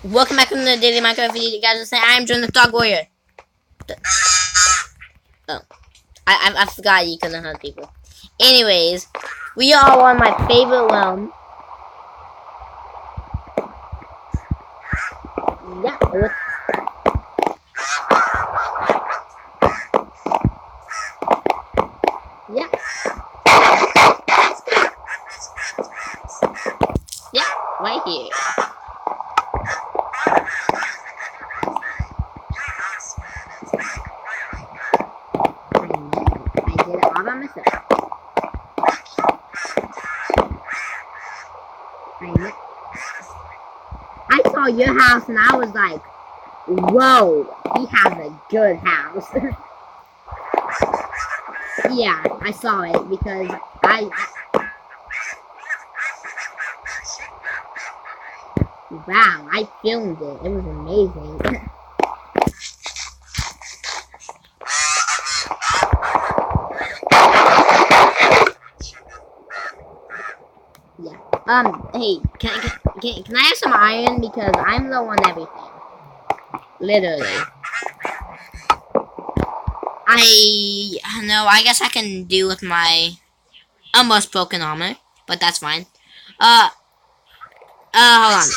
Welcome back to the Daily Minecraft video, you guys. I am joining the dog warrior. Oh, I forgot you couldn't hunt people. Anyways, we are on my favorite realm. Yeah, yeah, right here. I did it all by myself. I saw your house and I was like, whoa, he has a good house. Yeah, I saw it because wow, I filmed it. It was amazing. Yeah. Hey, can I have some iron because I'm low on everything. Literally. I guess I can do with my almost broken armor, but that's fine. Hold on.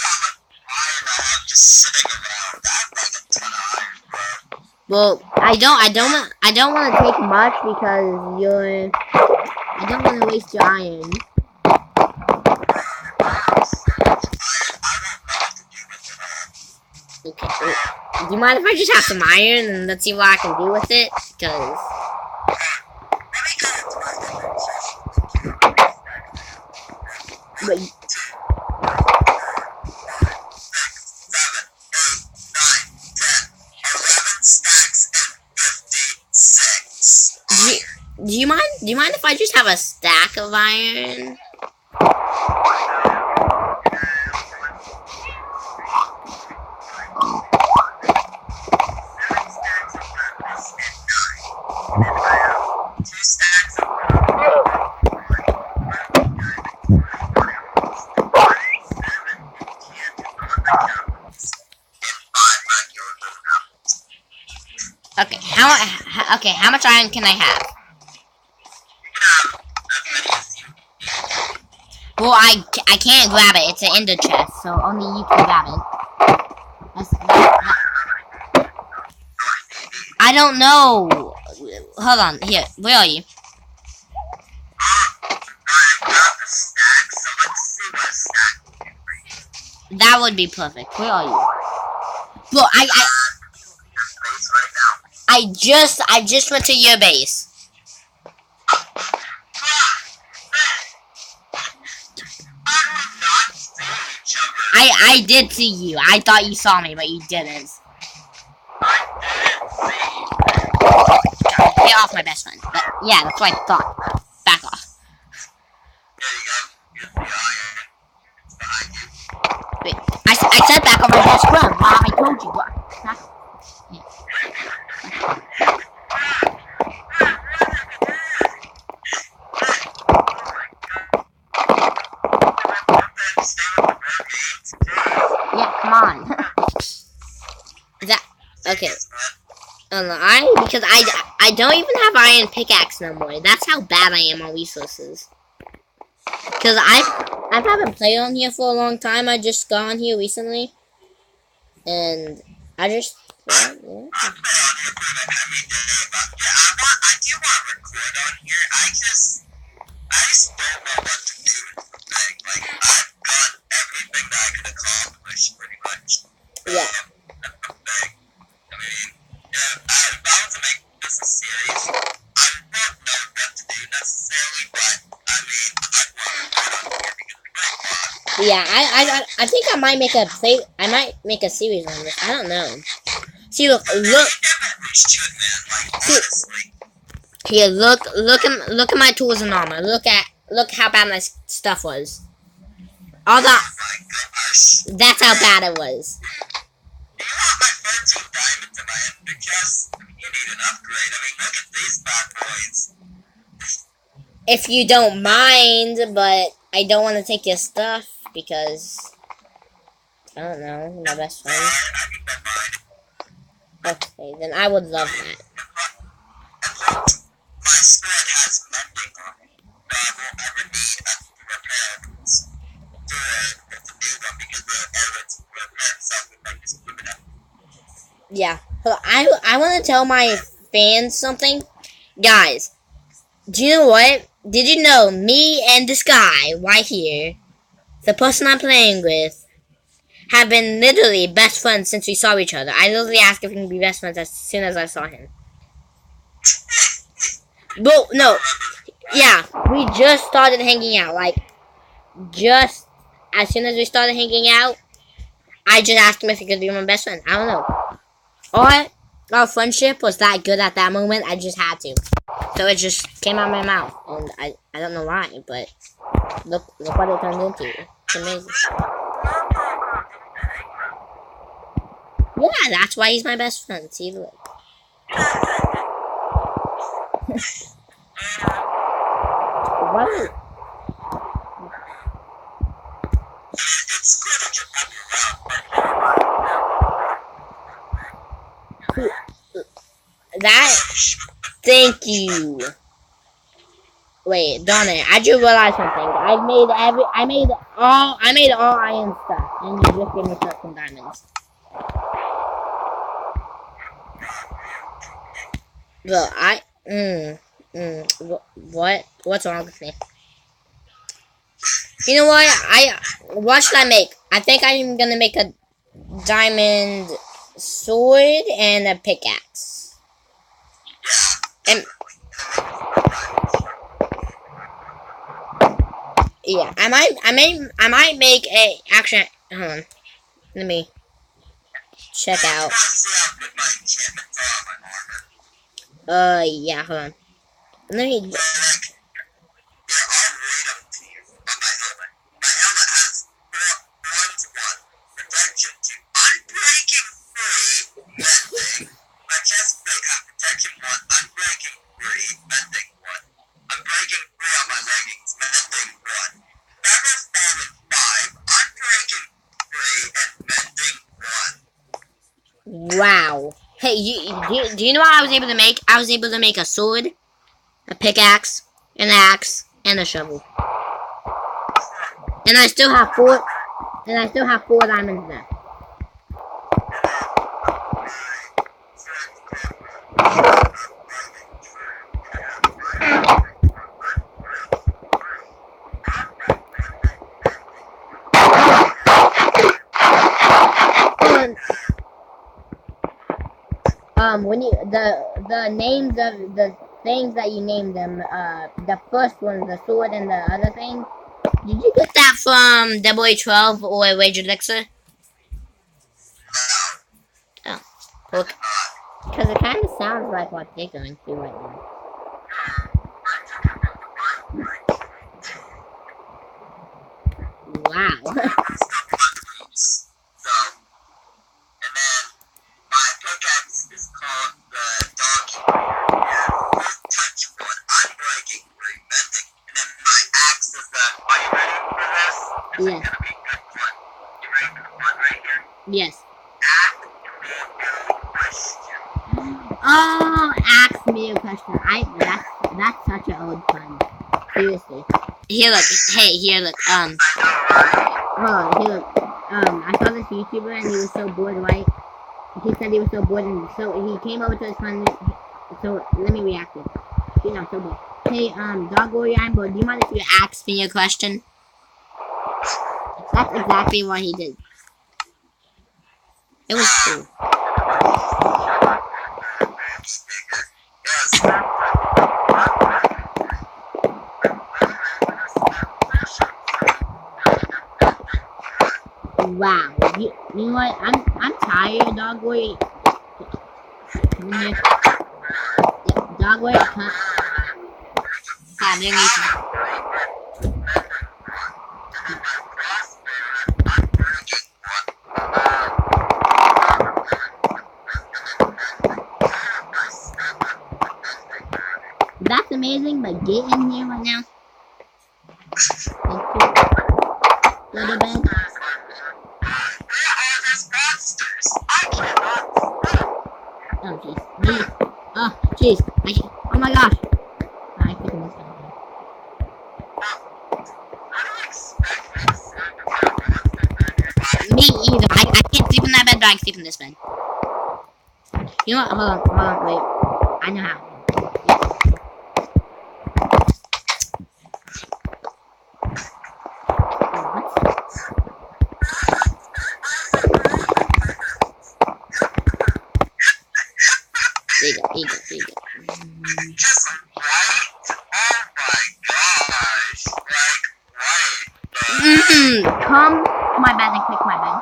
Well, I don't want to take much because I don't want to waste your iron. Okay. Do you mind if I just have some iron and let's see what I can do with it? Because do you mind if I just have a stack of iron? Okay, how much iron can I have? Well, I can't grab it. It's an ender chest, so only you can grab it. I don't know. Hold on. Here, where are you? That would be perfect. Where are you? Look, I just went to your base. I did see you. I thought you saw me, but you didn't. God, get off my best friend. But, yeah, that's what I thought. Back off. Wait, I said back off my best friend. Wow, I told you. Yeah, come on. Is that okay? Because I don't even have iron pickaxe no more. That's how bad I am on resources. Because I haven't played on here for a long time. I just got on here recently, and I just. Yeah. I play on here every day, but yeah, I do want to record on here. I just don't know what to do with the thing. Like, I've done everything that I could accomplish, pretty much. Yeah. That's the thing. I mean, yeah, if I was to make this a series, I wouldn't know what to do necessarily, but I mean, I'd want to record on here because it's very fun. Yeah, I think I might make a series on this. I don't know. See, look. Here, look at my tools and armor. Look how bad my stuff was. All that. That's how bad it was. You want my 13 diamonds in my ender chest? You need an upgrade. I mean, look at these bad boys. If you don't mind, but I don't want to take your stuff because I don't know. My best friend. Okay, then I would love that. Yeah. I want to tell my fans something. Guys, do you know what? Did you know me and this guy right here, the person I'm playing with, have been literally best friends since we saw each other. I literally asked if we can be best friends as soon as I saw him. Well, no. Yeah, we just started hanging out. Like, just as soon as we started hanging out, I just asked him if he could be my best friend. I don't know. Our friendship was that good at that moment, I just had to. So it just came out of my mouth. And I don't know why, but look what it turned into. It's amazing. Yeah, that's why he's my best friend. See, look. What? That. Thank you. Wait, darn it! I just realized something. I made all iron stuff, and you just gave me some diamonds. Well, what's wrong with me? You know what should I make? I think I'm gonna make a diamond sword and a pickaxe. And yeah, I might make a, actually, hold on. Let me check out. Yeah, hold on. Let me. Wow. Hey, do you know what I was able to make? I was able to make a sword, a pickaxe, an axe, and a shovel. And I still have four diamonds left. When you the names of the things that you named them, the first one, the sword, and the other thing, did you get that from W12 or Wage Elixir? Oh, look, because it kind of sounds like what they're going through right now. Wow. Yes. Yes. Oh, ask me a question. That's such an old pun. Seriously. Here, look. Hey, here, look. Hold on. Here, look. I saw this YouTuber and he was so bored, right? He said he was so bored, and so he came over to his friend. So let me react to it. You know, so bored. Hey, Dog Warrior, I'm bored. Do you mind if you ask me a question? That's exactly what he did. It was cool. Wow. You know what? I'm tired, Dog Warrior. Yeah, Dog Warrior, huh? Yeah, there you go. That's amazing, but get in here right now. Thank you. Go to bed. Jeez. Oh my gosh. I think this guy. Me either. I can't sleep in that bed, but I can sleep in this bed. You know what? Hold on, wait. I know how. There you go. Come to my bed and click my bed.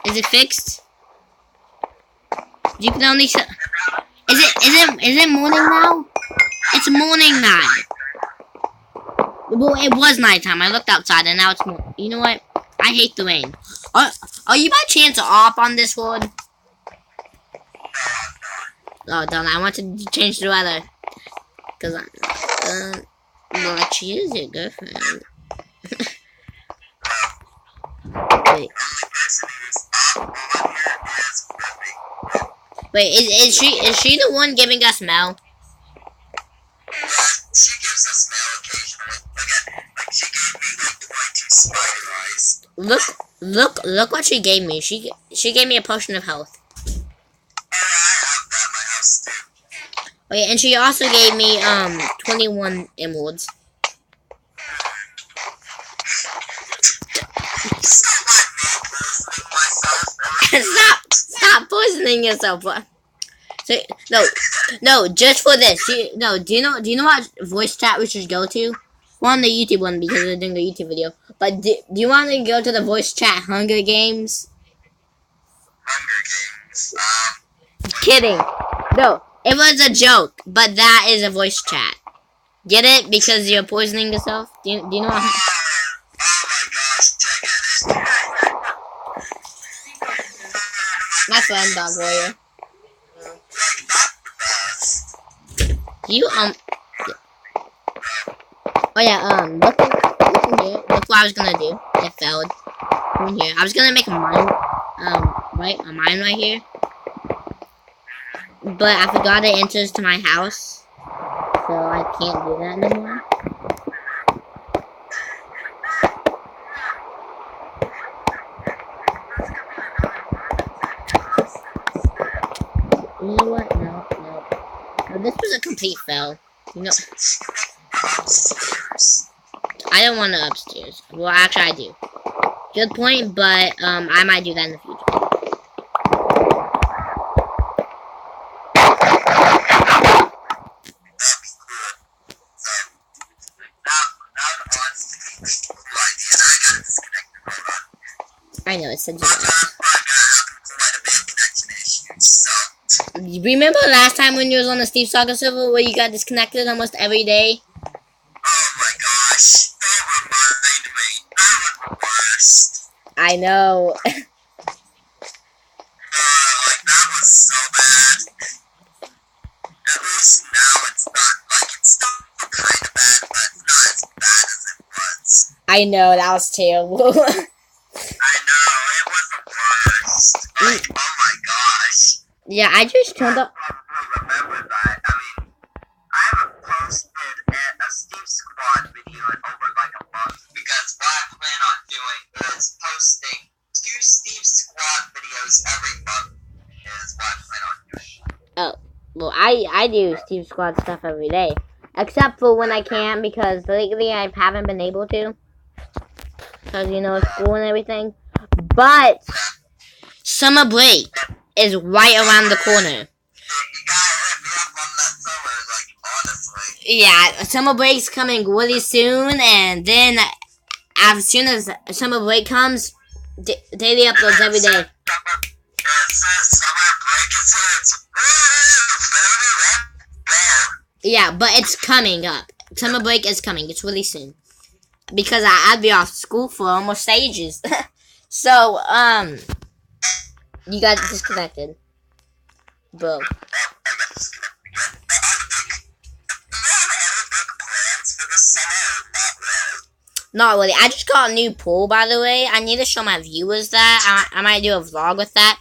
Is it fixed? You can only Is it morning now? It's morning now. Well, it was nighttime. I looked outside and now it's morning. You know what? I hate the rain. Are you by chance off on this one? Oh, darn! I want to change the weather. Cause well, she is your girlfriend. Wait, is she the one giving us mail? She gives us mail occasionally. Like she gave me like 22 spider eyes. Look what she gave me. She gave me a potion of health. I have that in my house too. Oh yeah, and she also gave me 21 emeralds. Stop poisoning yourself. So, no, just for this. Do you know what voice chat we should go to? We're on the YouTube one because we're doing a YouTube video. But do you want to go to the voice chat Hunger Games? Hunger Games. Kidding. No, it was a joke, but that is a voice chat. Get it? Because you're poisoning yourself? Do you know what? Oh my gosh, check it. My friend, Dog Warrior. You, oh yeah, look in here. Look what I was gonna do. It failed. Come in here. I was gonna make a mine, a mine right here. But I forgot it enters to my house. So I can't do that anymore. You know what? No. This was a complete fail. You know, I don't want to upstairs. Well, actually, I do. Good point, but I might do that in the future. I know, it said that. Remember last time when you was on the Steve Saga server where you got disconnected almost every day? Oh my gosh, don't remind me. That was the worst. I know. Like, that was so bad. At least now it's not, like, it's still kind of bad, but it's not as bad as it was. I know, that was terrible. I know, it was the worst. Like, oh my gosh. Yeah, I just turned up. Remember that. I mean, I haven't posted a Steve Squad video in over like a month because what I plan on doing is posting 2 Steve Squad videos every month is what I plan on doing. Oh, well, I do Steve Squad stuff every day. Except for when I can, because lately I haven't been able to. Because, you know, school and everything. But summer break is right around the corner. Yeah, summer break's coming really soon, and then as soon as summer break comes, daily uploads every day. Yeah, but it's coming up. Summer break is coming. It's really soon. Because I'd be off school for almost ages. So, you got disconnected. Bro. Not really. I just got a new pool, by the way. I need to show my viewers that. I might do a vlog with that.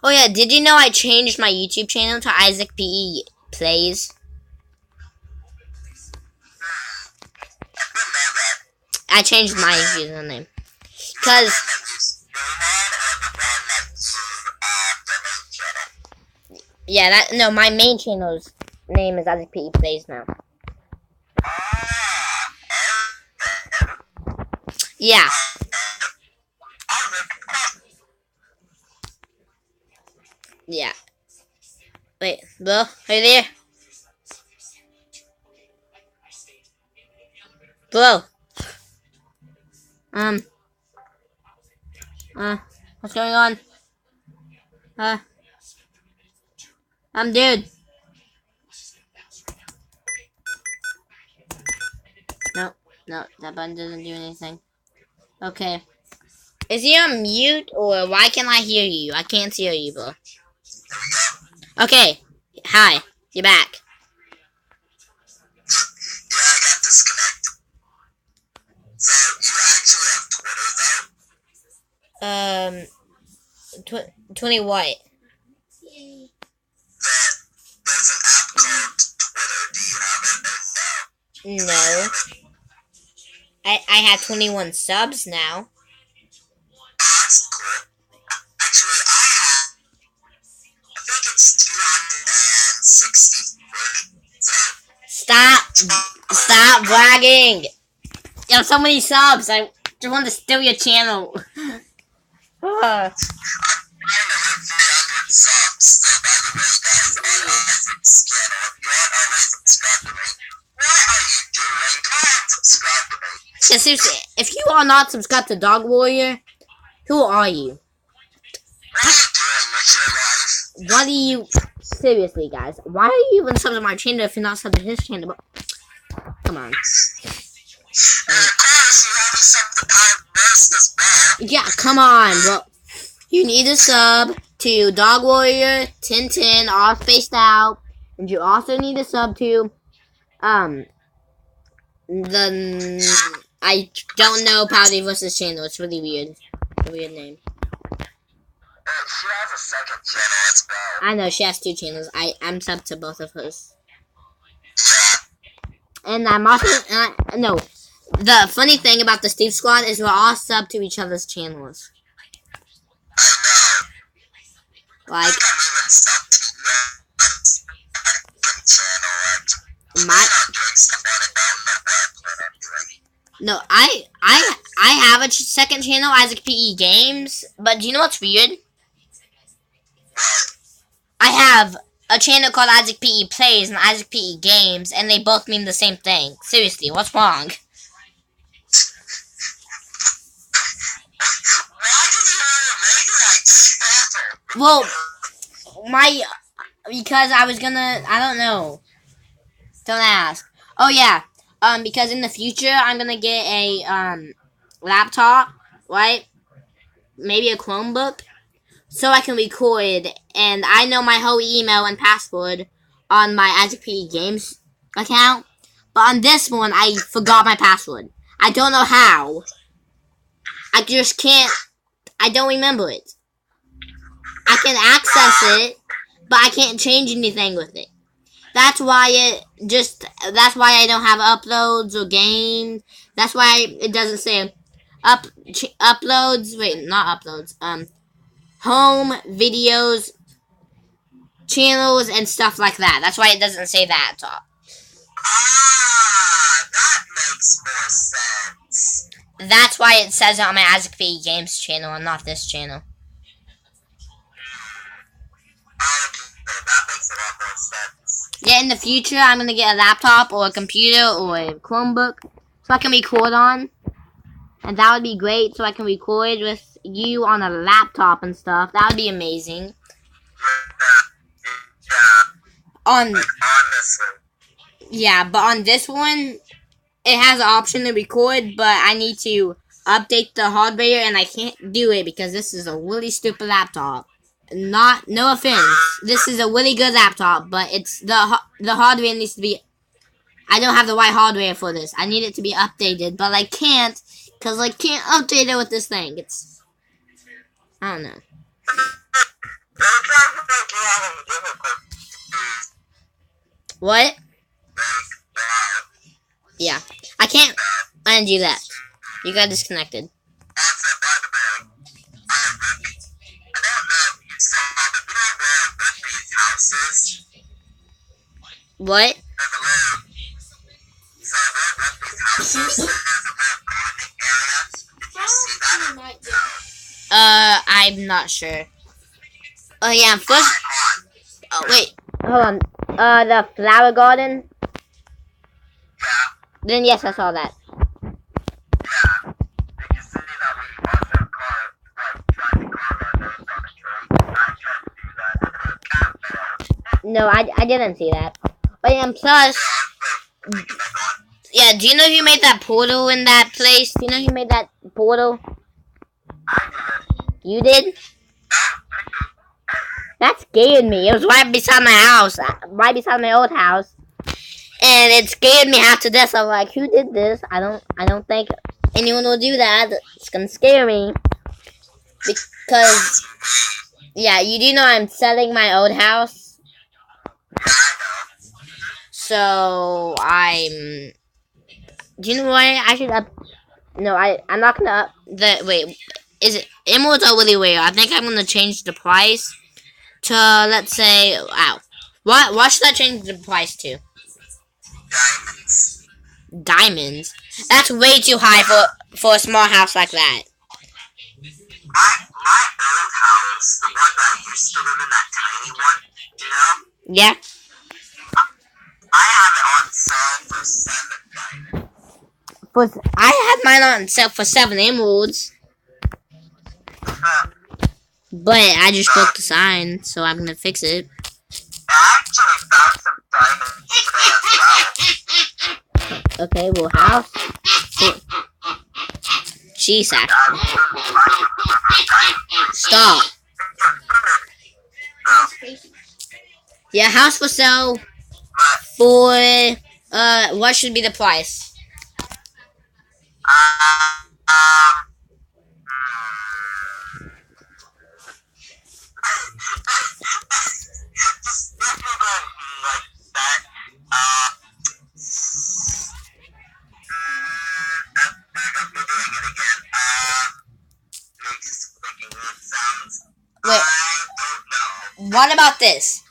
Oh yeah, did you know I changed my YouTube channel to Isaac PE Plays? I changed my username. Because... Yeah, no, my main channel's name is Isaac PE Plays now. Yeah. Yeah. Wait, Bill, are you there? Bill. What's going on? Dude. No, that button doesn't do anything. Okay. Is he on mute, or why can't I hear you? I can't hear you, bro. Okay. Hi. You're back. Yeah, I got disconnected. So, you actually have Twitter, though? 20 what? There's an app called Twitter. Do you have it or no? No. I have 21 subs now. Oh, that's cool. Actually, I think it's 263. So, Stop bragging. You have so many subs. I just want to steal your channel. I'm trying to hit 300 subs. So, by the way, guys, on Isaac's channel, if you aren't already subscribed to me, what are you doing? Come on, subscribe to me. Yeah, seriously, if you are not subscribed to Dog Warrior, who are you? What are you doing with your life? What are you... Seriously, guys, why are you even subbed to my channel if you're not subbed to his channel? Come on. And of course, you haven't subbed to Power Burst as well. Yeah, come on, bro. You need to sub to Dog Warrior 1010, all spaced out. And you also need to sub to, I don't know Powdy versus channel. It's really weird. A weird name. She has a second channel as well. I know, she has 2 channels. I'm subbed to both of hers. Yeah. And I'm also, no. The funny thing about the Steve Squad is we're all subbed to each other's channels. I know. Like, I think I'm even subbed to your channel. I'm my... not doing stuff on it. I don't know what I plan on doing. No, I have a second channel, Isaac PE Games, but do you know what's weird? I have a channel called Isaac PE Plays and Isaac PE Games, and they both mean the same thing. Seriously, what's wrong? Why did you make that channel? Well, because I was gonna, I don't know. Don't ask. Oh yeah, because in the future I'm gonna get a laptop, right? Maybe a Chromebook, so I can record, and I know my whole email and password on my Isaac PE Games account, but on this one I forgot my password. I don't know how. I just can't. I don't remember it. I can access it, but I can't change anything with it. That's why that's why I don't have uploads or games. That's why it doesn't say uploads. Wait, not uploads. Home videos, channels, and stuff like that. That's why it doesn't say that at top. Ah, that makes more sense. That's why it says it on my Isaac PE Games channel and not this channel. That makes a lot more sense. Yeah, in the future, I'm going to get a laptop or a computer or a Chromebook so I can record on. And that would be great, so I can record with you on a laptop and stuff. That would be amazing. Like, honestly. Yeah, but on this one, it has an option to record, but I need to update the hardware, and I can't do it because this is a really stupid laptop. No offense, this is a really good laptop, but it's the hardware needs to be. I don't have the right hardware for this. I need it to be updated, but I can't Cause I can't update it with this thing. It's I don't know. What? Yeah. I can't undo that. You got disconnected. What? I'm not sure. Oh yeah, first. Oh wait, hold on. The flower garden. Then yes, I saw that. No, I didn't see that. But yeah, and plus, yeah. Do you know who made that portal in that place? Do you know who made that portal? You did? That scared me. It was right beside my house, right beside my old house, and it scared me half to death. So I'm like, who did this? I don't think anyone will do that. It's gonna scare me because, yeah, you do know I'm selling my old house, so I'm. Do you know what? I should up. No, I'm not gonna up the. Wait, is it emeralds are really rare? I think I'm gonna change the price to, let's say, wow. What should I change the price to? Diamonds. That's way too high for a small house like that. My old house, the one that I used to live in, that tiny one, you know? Yeah. I have it on sale for 7 diamonds. I had mine on sale for 7 emeralds. But I just broke the sign, so I'm gonna fix it. I actually found some diamonds today as well. Okay, well, house. Jeez, stop. Yeah, house for sale for, what should be the price? Wait, what about this?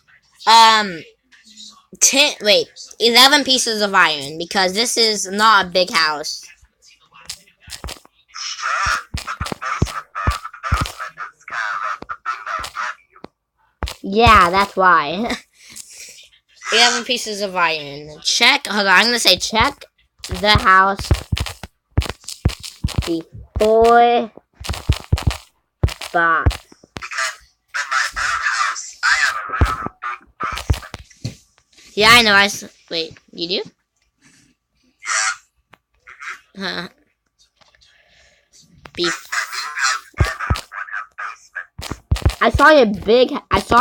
11 pieces of iron, because this is not a big house. Yeah, that's why. 11 pieces of iron. Check, hold on, I'm gonna say check the house before box. Yeah, I know, wait, you do? Yeah. I saw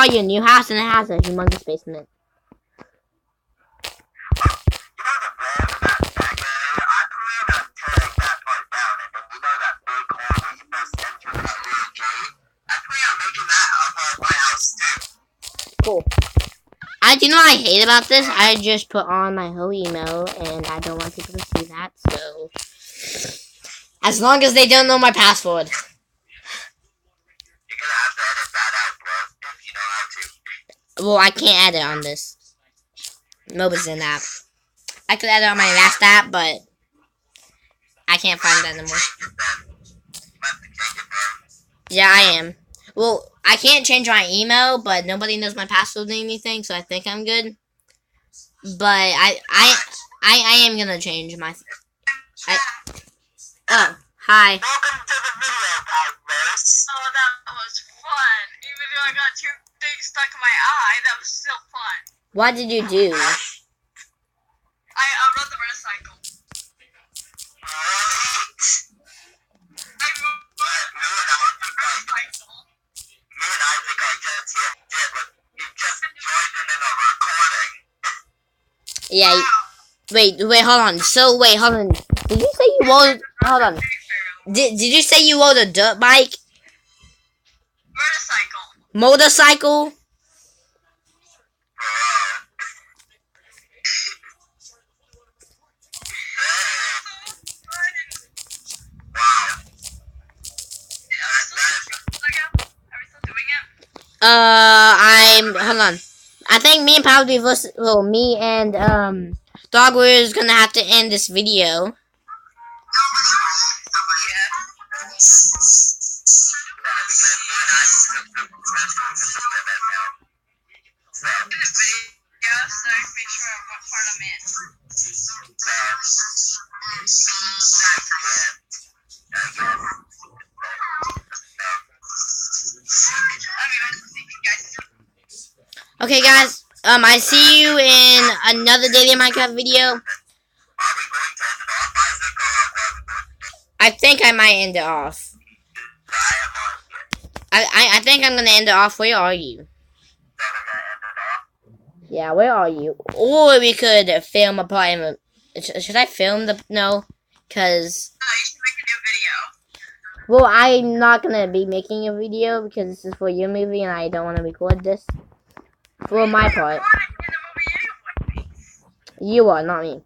your new house and it has a humongous basement. Cool. You know what I hate about this? I just put on my whole email and I don't want people to see that, so as long as they don't know my password. You're gonna have to edit that out, bro, if you know how to. Well, I can't edit on this. Nobody's in that. I could edit on my last app, but I can't find that anymore. Yeah, I am. Well, I can't change my email, but nobody knows my password or anything, so I think I'm good. But I am gonna change my. Oh, hi. Welcome to the video, guys. Oh, that was fun. Even though I got 2 things stuck in my eye, that was still fun. What did you do? I rode the motorcycle. Yeah. Wait, hold on. So, hold on. Did you say you rode? Hold on. Did you say you rode a dirt bike? Motorcycle. Motorcycle? Hold on. I think me and probably me and Dog Warrior is gonna have to end this video. Okay, guys. I see you in another Daily Minecraft video. I think I might end it off. I think I'm gonna end it off. Where are you? Yeah, where are you? Or we could film a part of it. Should I film the... No, because... you should make a new video. Well, I'm not gonna be making a video because this is for your movie and I don't want to record this. For my part. You are, not me.